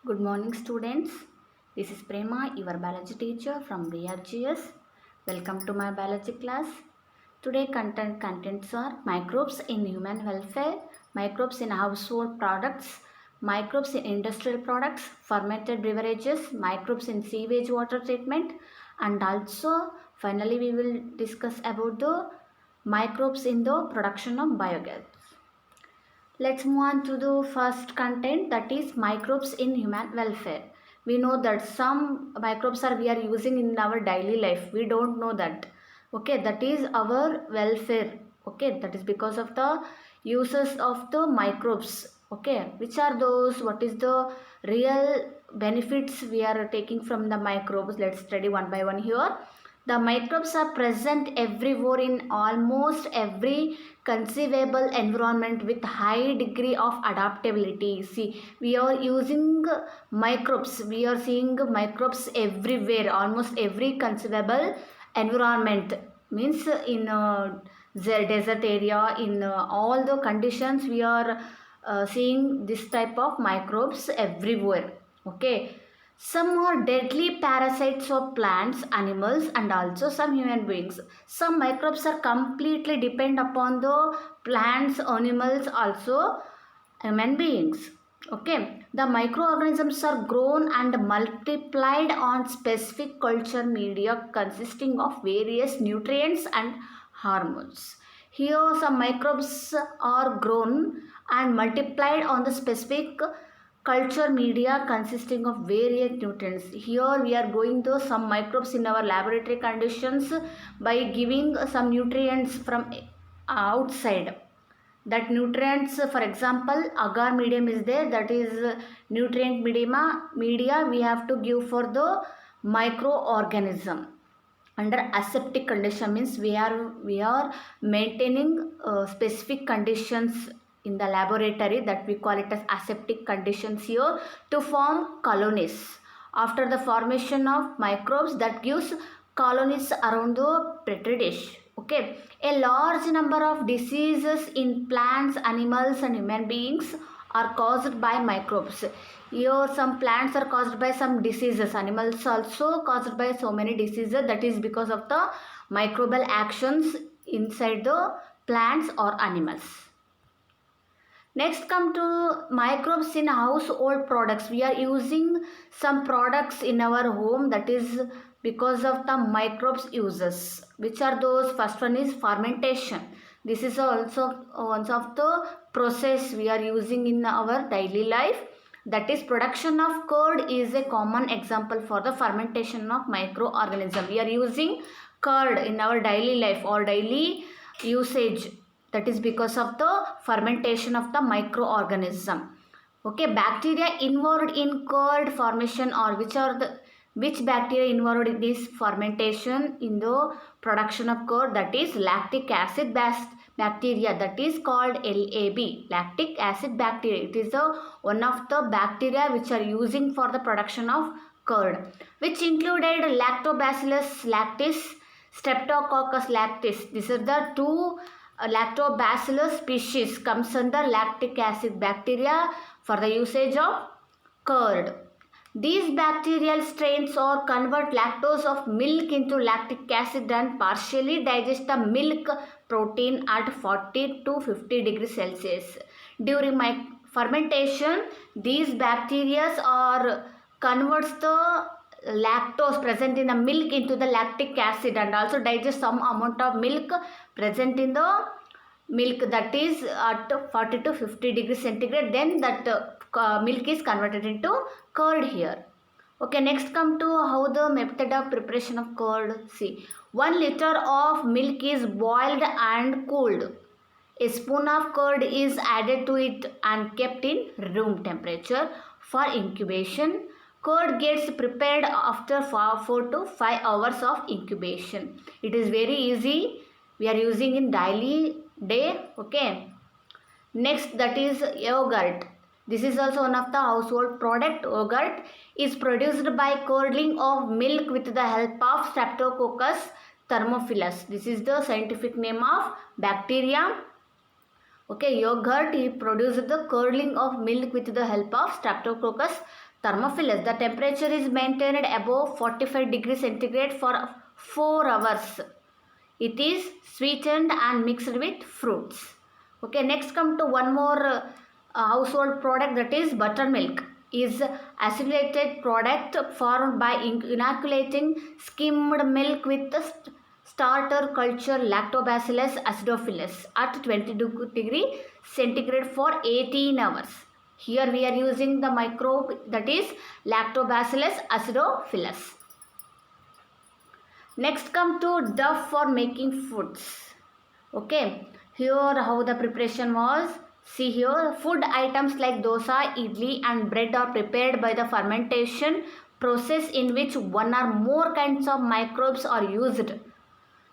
Good morning, students. This is Prema, your biology teacher from VRGS. Welcome to my biology class. Today contents are microbes in human welfare, microbes in household products, microbes in industrial products, fermented beverages, microbes in sewage water treatment, and also finally we will discuss about the microbes in the production of biogas. Let's move on to the first content, that is microbes in human welfare. We know that some microbes are we are using in our daily life. We don't know that. Okay, that is our welfare. Okay, that is because of the uses of the microbes. Okay, which are those? What is the real benefits we are taking from the microbes? Let's study one by one here. The microbes are present everywhere in almost every conceivable environment with high degree of adaptability. See, we are using microbes. We are seeing microbes everywhere, almost every conceivable environment. Means in the desert area, in all the conditions, we are seeing this type of microbes everywhere. Okay, some are deadly parasites of plants, animals, and also some human beings. Some microbes are completely depend upon the plants, animals, also human beings. Okay, the microorganisms are grown and multiplied on specific culture media consisting of various nutrients and hormones. Here, some microbes are grown and multiplied on the specific culture media consisting of various nutrients. Here we are going to some microbes in our laboratory conditions by giving some nutrients from outside. That nutrients, for example, agar medium is there, that is nutrient media we have to give for the microorganism. Under aseptic condition means we are maintaining specific conditions in the laboratory, that we call it as aseptic conditions here, to form colonies. After the formation of microbes, that gives colonies around the petri dish. Okay, a large number of diseases in plants, animals, and human beings are caused by microbes. Here some plants are caused by some diseases, animals also caused by so many diseases, that is because of the microbial actions inside the plants or animals. Next come to microbes in household products. We are using some products in our home, that is because of the microbes uses. Which are those? First one is fermentation. This is also one of the process we are using in our daily life. That is production of curd is a common example for the fermentation of microorganism. We are using curd in our daily life or daily usage. That is because of the fermentation of the microorganism. Okay, bacteria involved in curd formation, or which bacteria involved in this fermentation in the production of curd? That is lactic acid based bacteria, that is called LAB, lactic acid bacteria. It is one of the bacteria which are using for the production of curd, which included Lactobacillus lactis, Streptococcus lactis. These are the two Lactobacillus species comes under lactic acid bacteria for the usage of curd. These bacterial strains or convert lactose of milk into lactic acid and partially digest the milk protein at 40 to 50 degrees Celsius. During my fermentation, these bacteria are converts the lactose present in the milk into the lactic acid and also digest some amount of milk present in the milk, that is at 40 to 50 degrees centigrade. Then that milk is converted into curd here. Okay, next come to how the method of preparation of curd. See, 1 liter of milk is boiled and cooled. A spoon of curd is added to it and kept in room temperature for incubation. Curd gets prepared after 4 to 5 hours of incubation. It is very easy. We are using in daily day. Okay. Next, that is yogurt. This is also one of the household product. Yogurt is produced by curdling of milk with the help of Streptococcus thermophilus. This is the scientific name of bacteria. Okay, yogurt, he produces the curdling of milk with the help of Streptococcus Thermophilus, the temperature is maintained above 45 degrees centigrade for 4 hours. It is sweetened and mixed with fruits. Okay, next come to one more household product, that is buttermilk. Is acidulated product formed by inoculating skimmed milk with the starter culture Lactobacillus acidophilus at 20 degree centigrade for 18 hours. Here we are using the microbe, that is Lactobacillus acidophilus. Next come to dough for making foods. Okay, here how the preparation was. See here, food items like dosa, idli and bread are prepared by the fermentation process in which one or more kinds of microbes are used.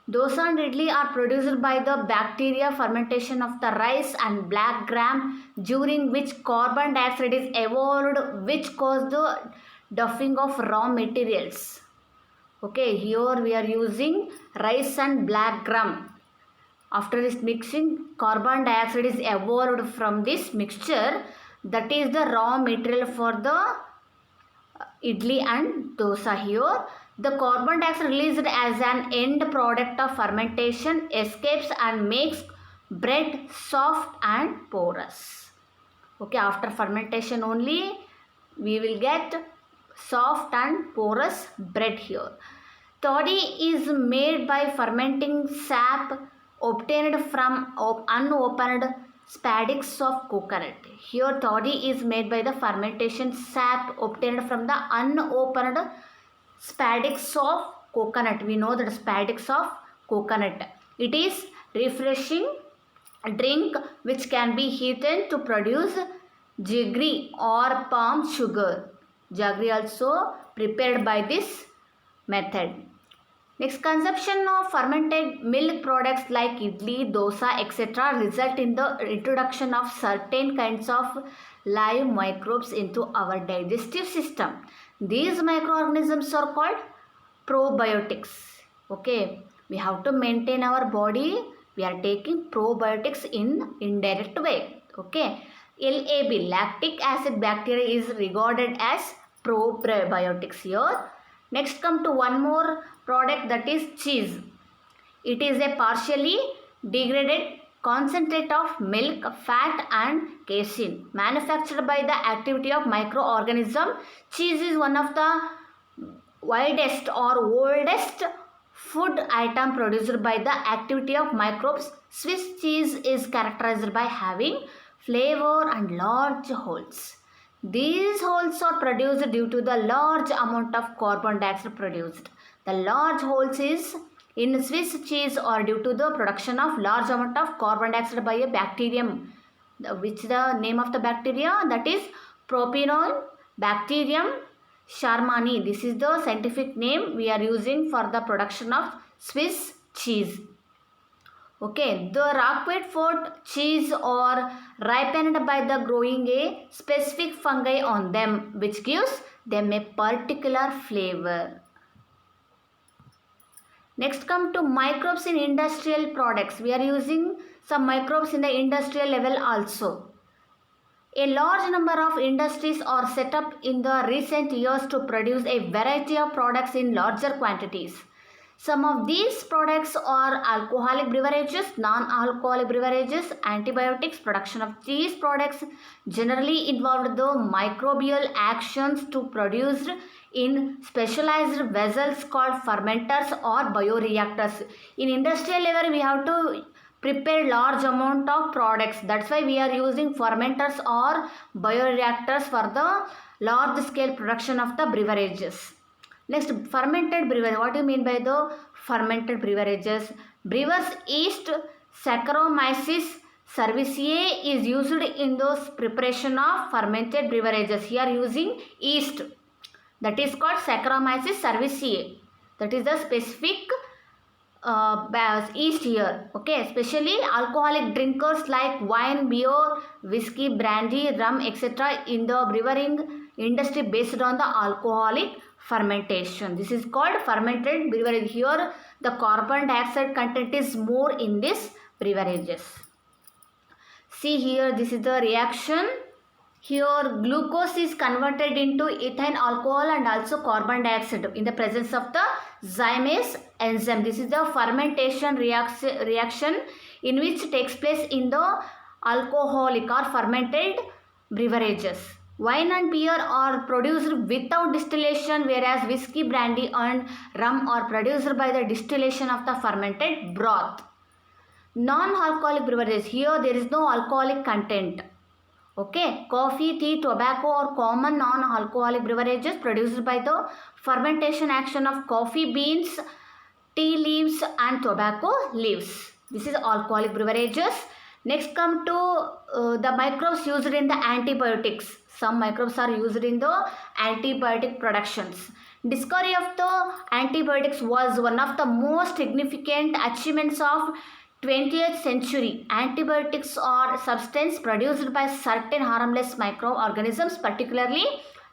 Dosa and idli are produced by the bacteria fermentation of the rice and black gram, during which carbon dioxide is evolved, which cause the duffing of raw materials. Okay, here we are using rice and black gram. After this mixing, carbon dioxide is evolved from this mixture. That is the raw material for the idli and dosa. Here the carbon dioxide released as an end product of fermentation escapes and makes bread soft and porous. Okay, after fermentation only we will get soft and porous bread here. Toddy is made by fermenting sap obtained from unopened spadix of coconut. Here toddy is made by the fermentation sap obtained from the unopened spadix of coconut. We know that spadix of coconut. It is refreshing drink which can be heated to produce jaggery or palm sugar. Jaggery also prepared by this method. Next, consumption of fermented milk products like idli, dosa, etc. result in the introduction of certain kinds of live microbes into our digestive system. These microorganisms are called probiotics. Okay, we have to maintain our body. We are taking probiotics in indirect way. Okay, LAB, lactic acid bacteria, is regarded as probiotics here. Next come to one more product, that is cheese. It is a partially degraded concentrate of milk, fat and casein manufactured by the activity of microorganism. Cheese is one of the widest or oldest food item produced by the activity of microbes. Swiss cheese is characterized by having flavor and large holes. These holes are produced due to the large amount of carbon dioxide produced. The large holes is in Swiss cheese are due to the production of large amount of carbon dioxide by a bacterium. Which the name of the bacteria? That is Propionium bacterium sharmani. This is the scientific name we are using for the production of Swiss cheese. Okay, the Roquefort cheese are ripened by the growing a specific fungi on them, which gives them a particular flavor. Next come to microbes in industrial products. We are using some microbes in the industrial level also. A large number of industries are set up in the recent years to produce a variety of products in larger quantities. Some of these products are alcoholic beverages, non-alcoholic beverages, antibiotics. Production of these products generally involved the microbial actions to produce in specialized vessels called fermenters or bioreactors. In industrial level, we have to prepare large amount of products. That's why we are using fermenters or bioreactors for the large scale production of the beverages. Next, fermented beverage. What do you mean by the fermented beverages? Brewers yeast Saccharomyces cerevisiae is used in the preparation of fermented beverages. Here using yeast, that is called Saccharomyces cerevisiae. That is the specific yeast here. Okay, especially alcoholic drinkers like wine, beer, whiskey, brandy, rum, etc. in the brewing industry based on the alcoholic fermentation. This is called fermented beverage. Here the carbon dioxide content is more in this beverages. See here, this is the reaction. Here glucose is converted into ethyl alcohol and also carbon dioxide in the presence of the zymase enzyme. This is the fermentation reaction in which takes place in the alcoholic or fermented beverages. Wine and beer are produced without distillation, whereas whiskey, brandy and rum are produced by the distillation of the fermented broth. Non-alcoholic beverages, here there is no alcoholic content. Okay, coffee, tea, tobacco are common non-alcoholic beverages produced by the fermentation action of coffee beans, tea leaves and tobacco leaves. This is alcoholic beverages. Next come to the microbes used in the antibiotics. Some microbes are used in the antibiotic productions. Discovery of the antibiotics was one of the most significant achievements of 20th century. Antibiotics are substances produced by certain harmless microorganisms, particularly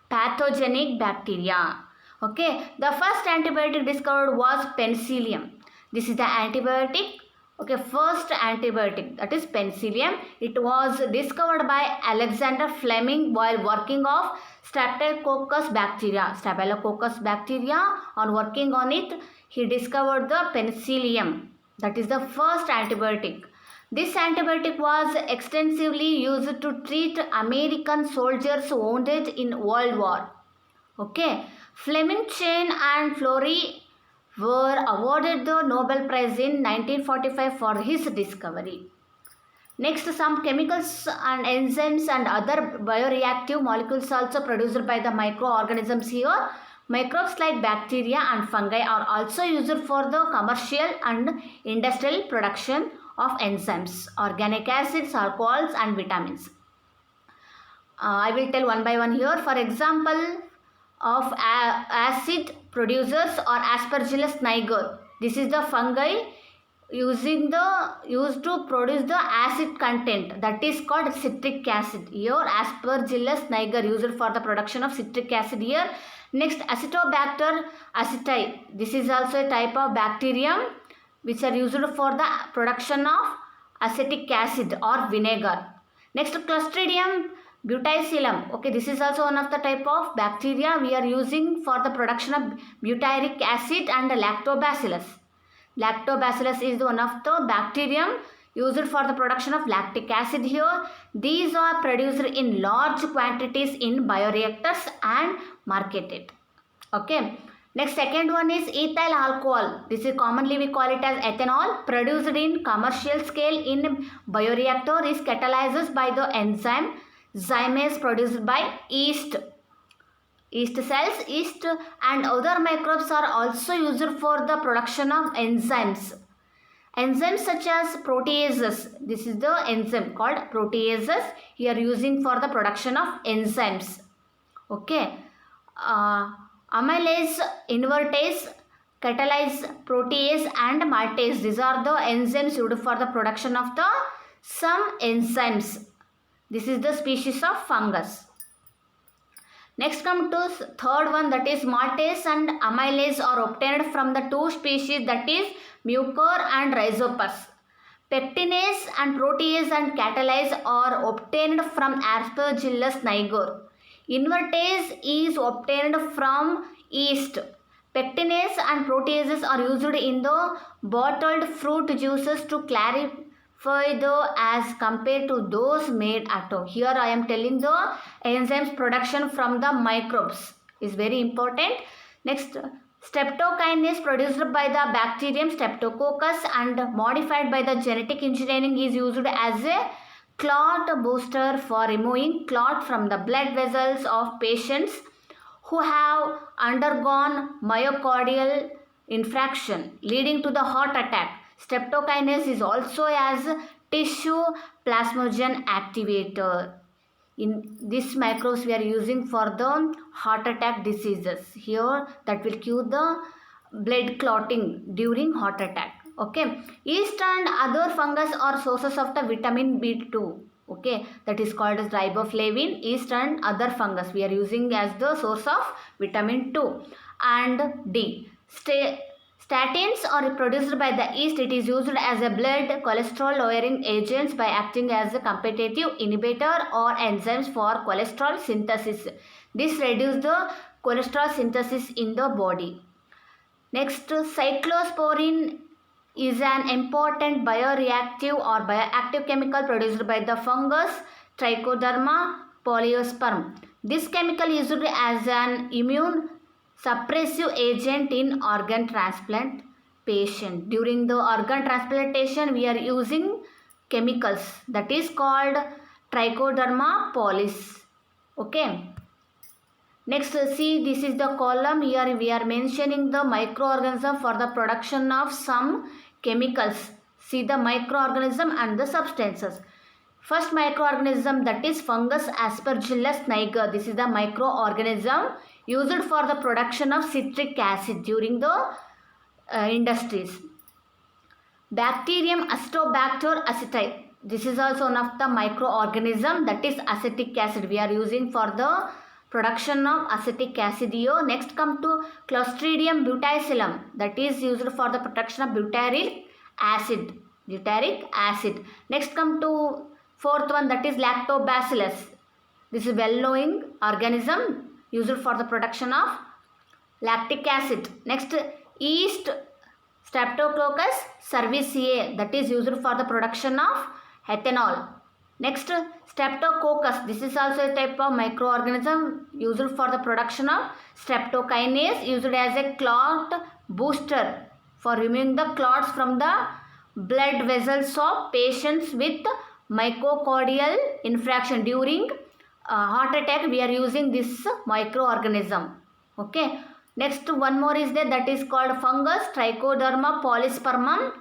pathogenic bacteria. Okay, the first antibiotic discovered was penicillium. This is the antibiotic. Okay, first antibiotic, that is penicillium. It was discovered by Alexander Fleming while working of Staphylococcus bacteria. Staphylococcus bacteria, on working on it, he discovered the penicillium. That is the first antibiotic. This antibiotic was extensively used to treat American soldiers wounded in World War. Okay, Fleming, Chen and Florey were awarded the Nobel Prize in 1945 for his discovery. Next, some chemicals and enzymes and other bioreactive molecules also produced by the microorganisms here. Microbes like bacteria and fungi are also used for the commercial and industrial production of enzymes, organic acids, alcohols and vitamins. I will tell one by one here. For example, of acid producers are Aspergillus niger. This is the fungi used to produce the acid content, that is called citric acid. Here Aspergillus niger used for the production of citric acid here. Next, Acetobacter aceti. This is also a type of bacterium which are used for the production of acetic acid or vinegar. Next, Clostridium butyrylum. Okay, this is also one of the type of bacteria we are using for the production of butyric acid and lactobacillus. Lactobacillus is one of the bacterium used for the production of lactic acid here. These are produced in large quantities in bioreactors and marketed. Okay. Next, second one is ethyl alcohol. This is commonly we call it as ethanol. Produced in commercial scale in bioreactor is catalyzed by the enzyme zymase produced by yeast. Yeast cells, yeast and other microbes are also used for the production of enzymes. Enzymes such as proteases, this is the enzyme called proteases, here using for the production of enzymes. Okay, amylase, invertase, catalase, protease and maltase, these are the enzymes used for the production of the some enzymes. This is the species of fungus. Next come to third one, that is maltase and amylase are obtained from the two species, that is Mucor and Rhizopus. Pectinase and protease and catalase are obtained from Aspergillus niger. Invertase is obtained from yeast. Pectinase and proteases are used in the bottled fruit juices to clarify as compared to those made at home. Here I am telling the enzymes production from the microbes is very important. Next, streptokinase produced by the bacterium Streptococcus and modified by the genetic engineering is used as a clot booster for removing clot from the blood vessels of patients who have undergone myocardial infarction leading to the heart attack. Streptokinase is also as tissue plasmogen activator. In this microbes we are using for the heart attack diseases. Here that will cure the blood clotting during heart attack. Okay, yeast and other fungus are sources of the vitamin B2. Okay, that is called as riboflavin. Yeast and other fungus we are using as the source of vitamin 2 and D. Statins are produced by the yeast. It is used as a blood cholesterol lowering agents by acting as a competitive inhibitor or enzymes for cholesterol synthesis. This reduces the cholesterol synthesis in the body. Next, cyclosporin is an important bioreactive or bioactive chemical produced by the fungus Trichoderma polysperm. This chemical is used as an immune suppressive agent in organ transplant patient. During the organ transplantation, we are using chemicals that is called Trichoderma polys. Okay. Next, see, this is the column. Here we are mentioning the microorganism for the production of some chemicals. See the microorganism and the substances. First microorganism, that is fungus Aspergillus niger. This is the microorganism used for the production of citric acid during the industries. Bacterium Acetobacter aceti. This is also one of the microorganism, that is acetic acid. We are using for the production of acetic acid here. Next come to Clostridium butyracum, that is used for the production of butyric acid. Next come to fourth one, that is Lactobacillus. This is well knowing organism used for the production of lactic acid. Next, yeast Streptococcus cerevisiae, that is used for the production of ethanol. Next, Streptococcus. This is also a type of microorganism used for the production of streptokinase, used as a clot booster for removing the clots from the blood vessels of patients with myocardial infarction. During heart attack, we are using this microorganism. Okay. Next, one more is there, that is called fungus Trichoderma polyspermum.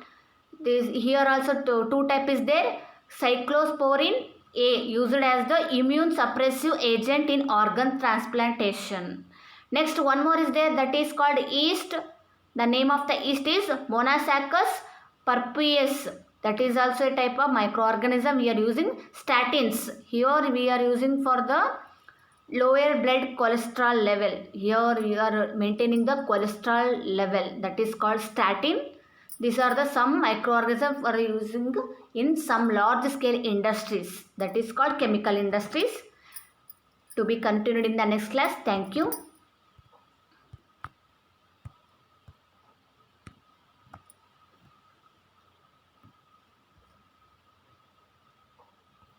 Here also two type is there. Cyclosporin A, used as the immune suppressive agent in organ transplantation. Next, one more is there, that is called yeast. The name of the yeast is Monococcus purpureus. That is also a type of microorganism. We are using statins. Here we are using for the lower blood cholesterol level. Here we are maintaining the cholesterol level, that is called statin. These are the some microorganisms for using in some large scale industries, that is called chemical industries. To be continued in the next class. Thank you.